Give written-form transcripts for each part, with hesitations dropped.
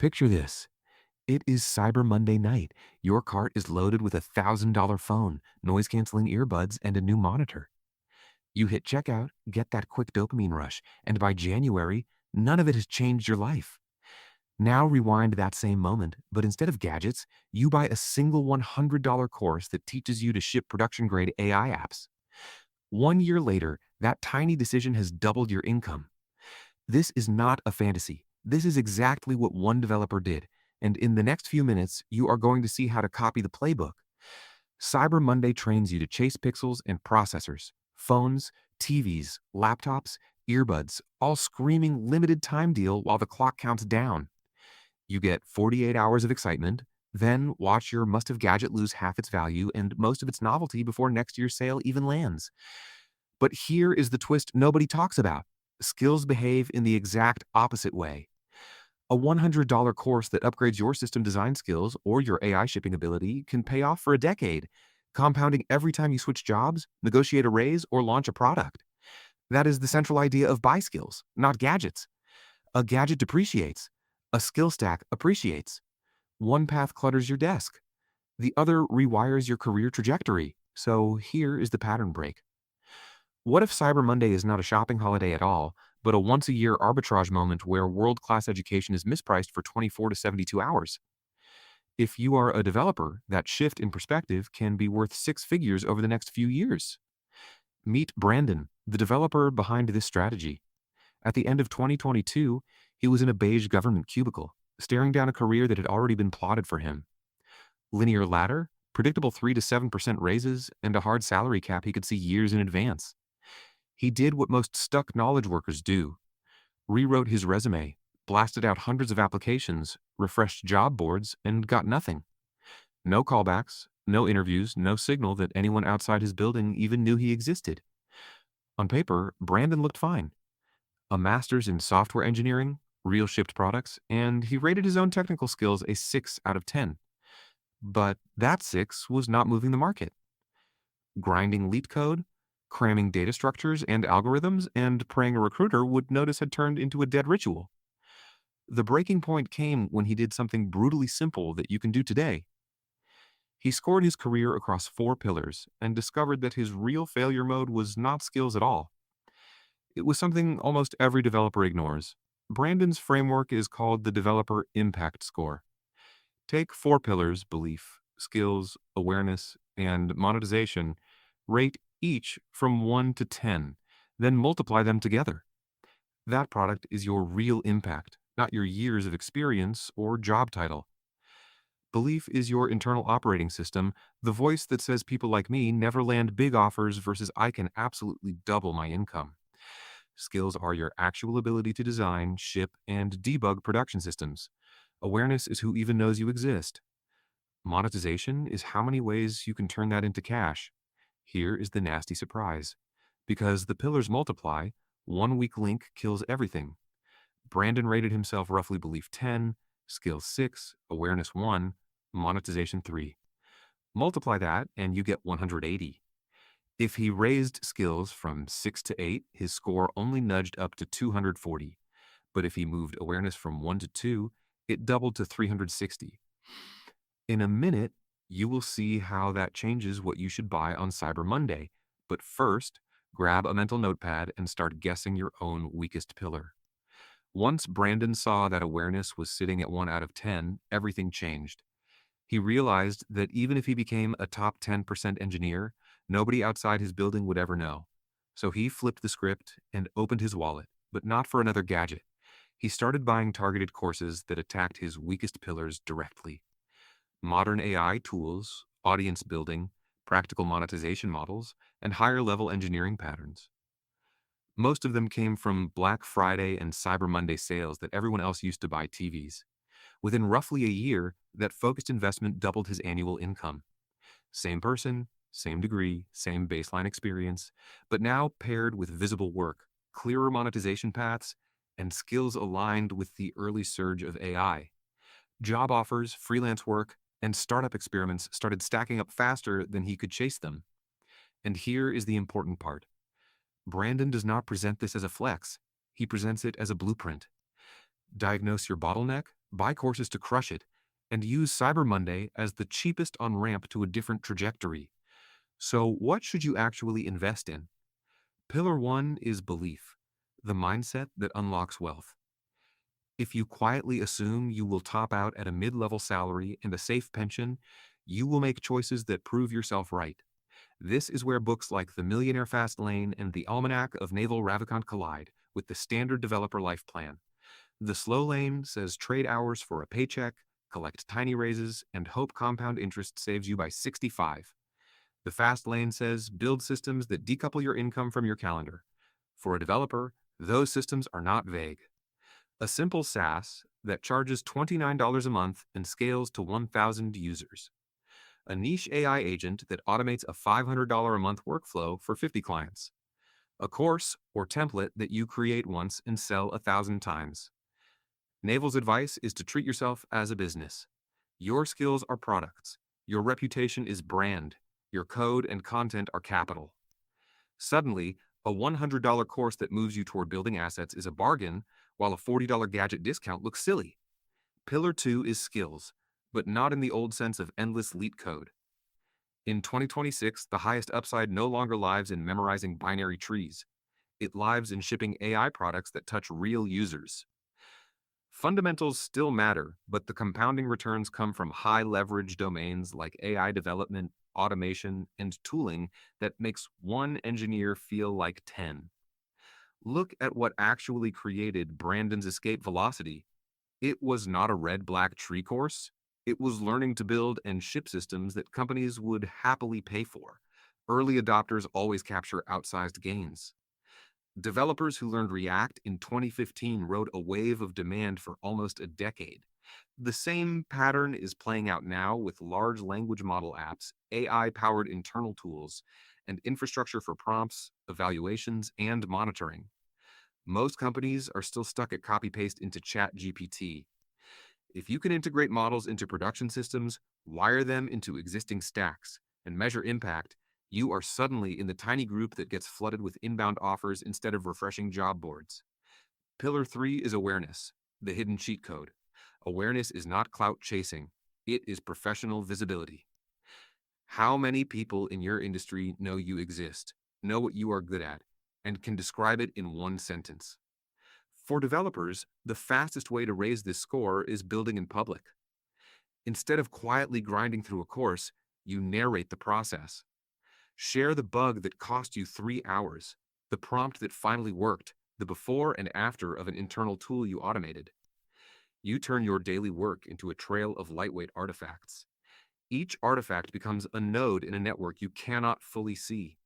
Picture this. It is Cyber Monday night. Your cart is loaded with $1,000 phone, noise-canceling earbuds, and a new monitor. You hit checkout, get that quick dopamine rush, and by January, none of it has changed your life. Now rewind that same moment, but instead of gadgets, you buy a single $100 course that teaches you to ship production-grade AI apps. 1 year later, that tiny decision has doubled your income. This is not a fantasy. This is exactly what one developer did. And in the next few minutes, you are going to see how to copy the playbook. Cyber Monday trains you to chase pixels and processors, phones, TVs, laptops, earbuds, all screaming limited time deal while the clock counts down. You get 48 hours of excitement, then watch your must-have gadget lose half its value and most of its novelty before next year's sale even lands. But here is the twist nobody talks about. Skills behave in the exact opposite way. A $100 course that upgrades your system design skills or your AI shipping ability can pay off for a decade, compounding every time you switch jobs, negotiate a raise, or launch a product. That is the central idea of buy skills, not gadgets. A gadget depreciates. A skill stack appreciates. One path clutters your desk. The other rewires your career trajectory. So here is the pattern break. What if Cyber Monday is not a shopping holiday at all, but a once-a-year arbitrage moment where world-class education is mispriced for 24 to 72 hours? If you are a developer, that shift in perspective can be worth six figures over the next few years. Meet Brandon, the developer behind this strategy. At the end of 2022, he was in a beige government cubicle, staring down a career that had already been plotted for him. Linear ladder, predictable 3 to 7% raises, and a hard salary cap he could see years in advance. He did what most stuck knowledge workers do: rewrote his resume, blasted out hundreds of applications, refreshed job boards, and got nothing. No callbacks, no interviews, no signal that anyone outside his building even knew he existed. On paper, Brandon looked fine. A master's in software engineering, real shipped products, and he rated his own technical skills a 6 out of 10. But that 6 was not moving the market. Grinding leet code, cramming data structures and algorithms, and praying a recruiter would notice had turned into a dead ritual. The breaking point came when he did something brutally simple that you can do today. He scored his career across 4 pillars and discovered that his real failure mode was not skills at all. It was something almost every developer ignores. Brandon's framework is called the Developer Impact Score. Take 4 pillars: belief, skills, awareness, and monetization. Rate each from 1 to 10, then multiply them together. That product is your real impact, not your years of experience or job title. Belief is your internal operating system, the voice that says people like me never land big offers versus I can absolutely double my income. Skills are your actual ability to design, ship, and debug production systems. Awareness is who even knows you exist. Monetization is how many ways you can turn that into cash. Here is the nasty surprise. Because the pillars multiply, one weak link kills everything. Brandon rated himself roughly belief 10, skill 6, awareness 1, monetization 3. Multiply that and you get 180. If he raised skills from 6 to 8, his score only nudged up to 240. But if he moved awareness from 1 to 2, it doubled to 360. In a minute, you will see how that changes what you should buy on Cyber Monday. But first, grab a mental notepad and start guessing your own weakest pillar. Once Brandon saw that awareness was sitting at 1 out of 10, everything changed. He realized that even if he became a top 10% engineer, nobody outside his building would ever know. So he flipped the script and opened his wallet, but not for another gadget. He started buying targeted courses that attacked his weakest pillars directly. Modern AI tools, audience building, practical monetization models, and higher-level engineering patterns. Most of them came from Black Friday and Cyber Monday sales that everyone else used to buy TVs. Within roughly a year, that focused investment doubled his annual income. Same person, same degree, same baseline experience, but now paired with visible work, clearer monetization paths, and skills aligned with the early surge of AI. Job offers, freelance work, and startup experiments started stacking up faster than he could chase them. And here is the important part. Brandon does not present this as a flex. He presents it as a blueprint. Diagnose your bottleneck, Buy courses to crush it, and use Cyber Monday as the cheapest on ramp to a different trajectory. So, what should you actually invest in? Pillar 1 is belief, the mindset that unlocks wealth. If you quietly assume you will top out at a mid level salary and a safe pension, you will make choices that prove yourself right. This is where books like The Millionaire Fast Lane and The Almanac of Naval Ravikant collide with the standard developer life plan. The slow lane says trade hours for a paycheck, collect tiny raises, and hope compound interest saves you by 65. The fast lane says build systems that decouple your income from your calendar. For a developer, those systems are not vague. A simple SaaS that charges $29 a month and scales to 1,000 users. A niche AI agent that automates a $500 a month workflow for 50 clients. A course or template that you create once and sell 1,000 times. Naval's advice is to treat yourself as a business. Your skills are products. Your reputation is brand. Your code and content are capital. Suddenly, a $100 course that moves you toward building assets is a bargain, while a $40 gadget discount looks silly. Pillar 2 is skills, but not in the old sense of endless leet code. In 2026, the highest upside no longer lives in memorizing binary trees. It lives in shipping AI products that touch real users. Fundamentals still matter, but the compounding returns come from high-leverage domains like AI development, automation, and tooling that makes one engineer feel like 10. Look at what actually created Brandon's escape velocity. It was not a red-black tree course. It was learning to build and ship systems that companies would happily pay for. Early adopters always capture outsized gains. Developers who learned React in 2015 rode a wave of demand for almost a decade. The same pattern is playing out now with large language model apps, AI-powered internal tools, and infrastructure for prompts, evaluations, and monitoring. Most companies are still stuck at copy-paste into ChatGPT. If you can integrate models into production systems, wire them into existing stacks, and measure impact, you are suddenly in the tiny group that gets flooded with inbound offers instead of refreshing job boards. Pillar 3 is awareness, the hidden cheat code. Awareness is not clout chasing, it is professional visibility. How many people in your industry know you exist, know what you are good at, and can describe it in one sentence? For developers, the fastest way to raise this score is building in public. Instead of quietly grinding through a course, you narrate the process. Share the bug that cost you 3 hours, the prompt that finally worked, the before and after of an internal tool you automated. You turn your daily work into a trail of lightweight artifacts. Each artifact becomes a node in a network you cannot fully see.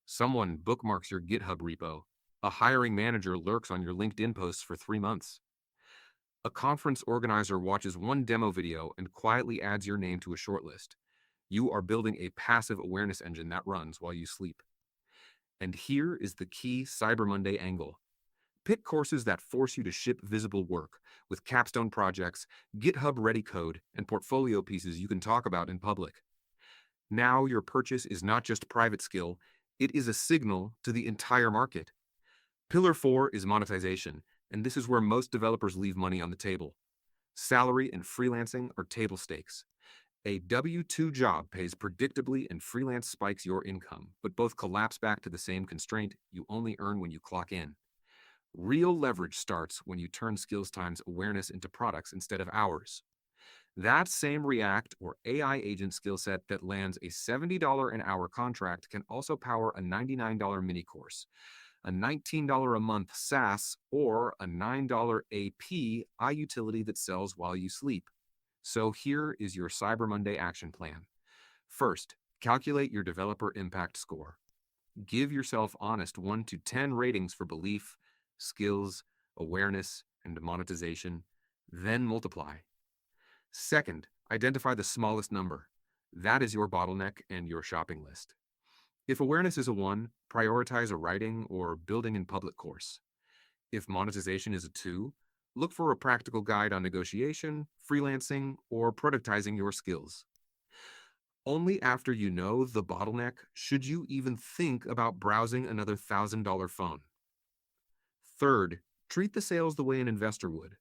Someone bookmarks your GitHub repo. A hiring manager lurks on your LinkedIn posts for 3 months. A conference organizer watches one demo video and quietly adds your name to a shortlist. You are building a passive awareness engine that runs while you sleep. And here is the key Cyber Monday angle. Pick courses that force you to ship visible work with capstone projects, GitHub-ready code, and portfolio pieces you can talk about in public. Now your purchase is not just private skill, it is a signal to the entire market. Pillar 4 is monetization, and this is where most developers leave money on the table. Salary and freelancing are table stakes. A W-2 job pays predictably and freelance spikes your income, but both collapse back to the same constraint: you only earn when you clock in. Real leverage starts when you turn skills times awareness into products instead of hours. That same React or AI agent skill set that lands a $70 an hour contract can also power a $99 mini course, a $19 a month SaaS, or a $9 AP iUtility that sells while you sleep. So here is your Cyber Monday action plan. First, calculate your developer impact score. Give yourself honest 1 to 10 ratings for belief, skills, awareness, and monetization, then multiply. Second, identify the smallest number. That is your bottleneck and your shopping list. If awareness is a 1, prioritize a writing or building in public course. If monetization is a 2, look for a practical guide on negotiation, freelancing, or productizing your skills. Only after you know the bottleneck should you even think about browsing another $1,000 phone. Third, treat the sales the way an investor would.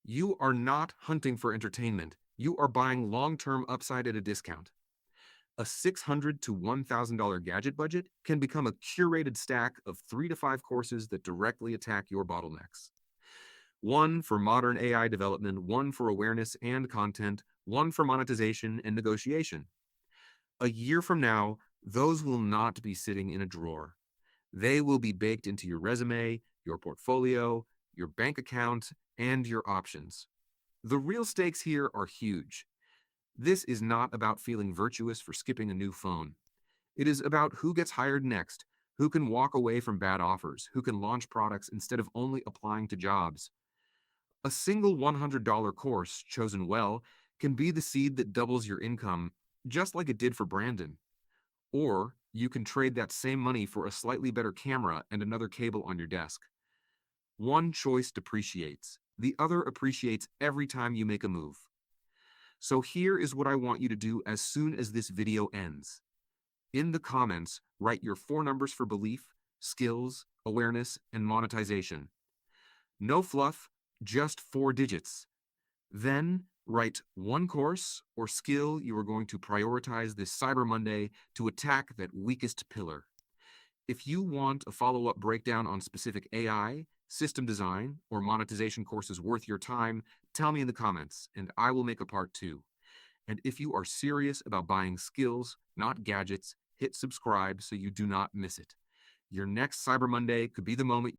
You are not hunting for entertainment. You are buying long-term upside at a discount. A $600 to $1,000 gadget budget can become a curated stack of 3 to 5 courses that directly attack your bottlenecks. One for modern AI development, one for awareness and content, one for monetization and negotiation. A year from now, those will not be sitting in a drawer. They will be baked into your resume, your portfolio, your bank account, and your options. The real stakes here are huge. This is not about feeling virtuous for skipping a new phone. It is about who gets hired next, who can walk away from bad offers, who can launch products instead of only applying to jobs. A single $100 course chosen well can be the seed that doubles your income, just like it did for Brandon. Or you can trade that same money for a slightly better camera and another cable on your desk. One choice depreciates, the other appreciates every time you make a move. So here is what I want you to do as soon as this video ends. In the comments, write your 4 numbers for belief, skills, awareness, and monetization. No fluff, just 4 digits. Then write one course or skill you are going to prioritize this Cyber Monday to attack that weakest pillar. If you want a follow-up breakdown on specific AI, system design, or monetization courses worth your time, tell me in the comments, and I will make a part 2. And if you are serious about buying skills, not gadgets, hit subscribe so you do not miss it. Your next Cyber Monday could be the moment